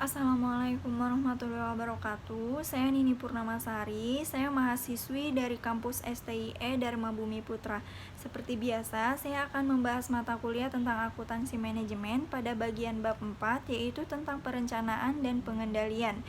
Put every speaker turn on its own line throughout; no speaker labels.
Assalamualaikum warahmatullahi wabarakatuh. Saya Nini Purnamasari. Saya mahasiswi dari kampus STIE Dharma Bumi Putra. Seperti biasa, saya akan membahas mata kuliah tentang akuntansi manajemen pada bagian bab 4, yaitu tentang perencanaan dan pengendalian.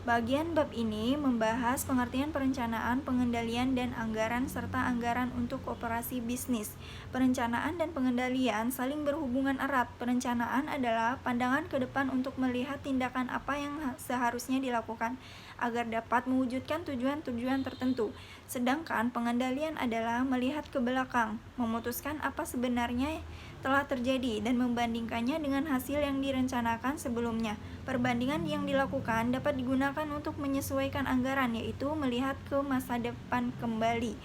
Bagian bab ini membahas pengertian perencanaan, pengendalian, dan anggaran serta anggaran untuk operasi bisnis. Perencanaan dan pengendalian saling berhubungan erat. Perencanaan adalah pandangan ke depan untuk melihat tindakan apa yang seharusnya dilakukan agar dapat mewujudkan tujuan-tujuan tertentu. Sedangkan pengendalian adalah melihat ke belakang, memutuskan apa sebenarnya telah terjadi dan membandingkannya dengan hasil yang direncanakan sebelumnya. Perbandingan yang dilakukan dapat digunakan untuk menyesuaikan anggaran, yaitu melihat ke masa depan kembali.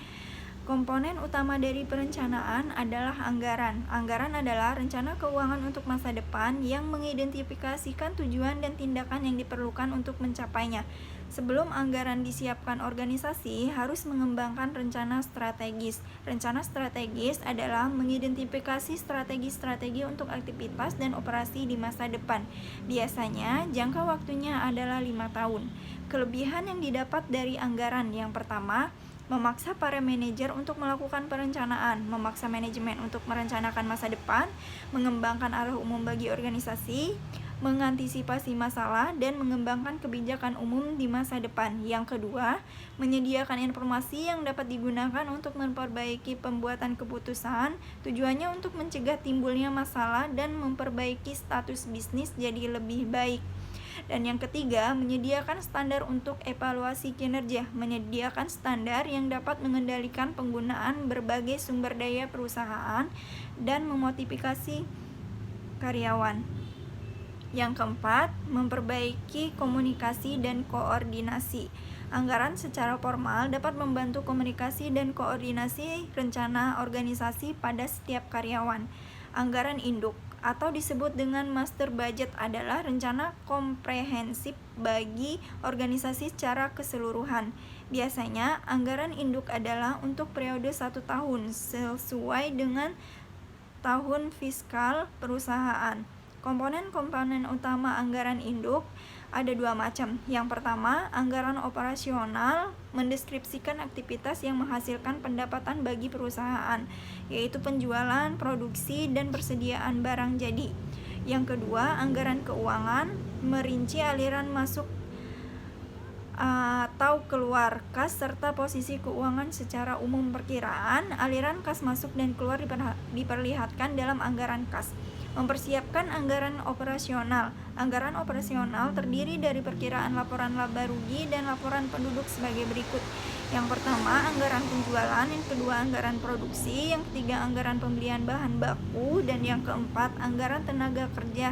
Komponen utama dari perencanaan adalah anggaran. Anggaran adalah rencana keuangan untuk masa depan yang mengidentifikasikan tujuan dan tindakan yang diperlukan untuk mencapainya. Sebelum anggaran disiapkan, organisasi harus mengembangkan rencana strategis. Rencana strategis adalah mengidentifikasi strategi-strategi untuk aktivitas dan operasi di masa depan. Biasanya, jangka waktunya adalah 5 tahun. Kelebihan yang didapat dari anggaran yang pertama, memaksa para manajer untuk melakukan perencanaan, memaksa manajemen untuk merencanakan masa depan, mengembangkan arah umum bagi organisasi, mengantisipasi masalah, dan mengembangkan kebijakan umum di masa depan. Yang kedua, menyediakan informasi yang dapat digunakan untuk memperbaiki pembuatan keputusan, tujuannya untuk mencegah timbulnya masalah dan memperbaiki status bisnis jadi lebih baik. Dan yang ketiga, menyediakan standar untuk evaluasi kinerja, menyediakan standar yang dapat mengendalikan penggunaan berbagai sumber daya perusahaan dan memotivasi karyawan. Yang keempat, memperbaiki komunikasi dan koordinasi. Anggaran secara formal dapat membantu komunikasi dan koordinasi rencana organisasi pada setiap karyawan. Anggaran induk atau disebut dengan master budget adalah rencana komprehensif bagi organisasi secara keseluruhan. Biasanya, anggaran induk adalah untuk periode 1 tahun sesuai dengan tahun fiskal perusahaan. Komponen-komponen utama anggaran induk ada 2 macam. Yang pertama, anggaran operasional mendeskripsikan aktivitas yang menghasilkan pendapatan bagi perusahaan, yaitu penjualan, produksi, dan persediaan barang jadi. Yang kedua, anggaran keuangan merinci aliran masuk atau keluar kas serta posisi keuangan secara umum. Perkiraan aliran kas masuk dan keluar diperlihatkan dalam anggaran kas. Mempersiapkan anggaran operasional. Anggaran operasional terdiri dari perkiraan laporan laba rugi dan laporan penduduk sebagai berikut. Yang pertama, anggaran penjualan. Yang kedua, anggaran produksi. Yang ketiga, anggaran pembelian bahan baku. Dan yang keempat, anggaran tenaga kerja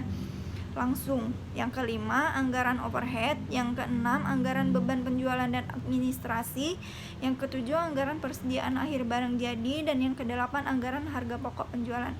langsung. Yang kelima, anggaran overhead. Yang keenam, anggaran beban penjualan dan administrasi. Yang ketujuh, anggaran persediaan akhir barang jadi. Dan yang kedelapan, anggaran harga pokok penjualan.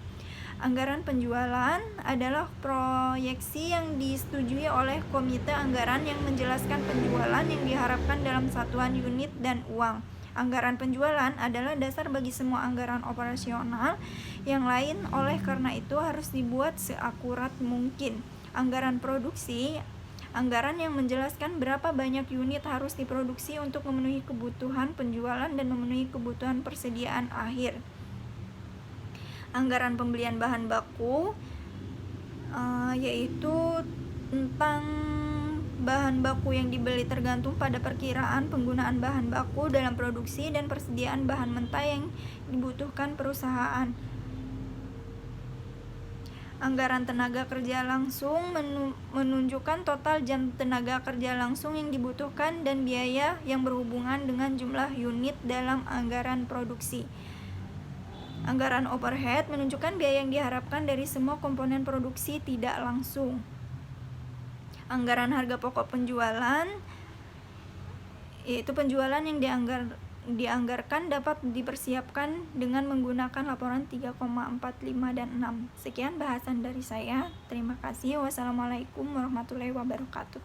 Anggaran penjualan adalah proyeksi yang disetujui oleh komite anggaran yang menjelaskan penjualan yang diharapkan dalam satuan unit dan uang. Anggaran penjualan adalah dasar bagi semua anggaran operasional yang lain, oleh karena itu harus dibuat seakurat mungkin. Anggaran produksi, anggaran yang menjelaskan berapa banyak unit harus diproduksi untuk memenuhi kebutuhan penjualan dan memenuhi kebutuhan persediaan akhir. Anggaran pembelian bahan baku yaitu tentang bahan baku yang dibeli tergantung pada perkiraan penggunaan bahan baku dalam produksi dan persediaan bahan mentah yang dibutuhkan perusahaan. Anggaran tenaga kerja langsung menunjukkan total jam tenaga kerja langsung yang dibutuhkan dan biaya yang berhubungan dengan jumlah unit dalam anggaran produksi. Anggaran overhead menunjukkan biaya yang diharapkan dari semua komponen produksi tidak langsung. Anggaran harga pokok penjualan yaitu penjualan yang dianggarkan dapat dipersiapkan dengan menggunakan laporan 3,4, 5, dan 6. Sekian bahasan dari saya. Terima kasih. Wassalamualaikum warahmatullahi wabarakatuh.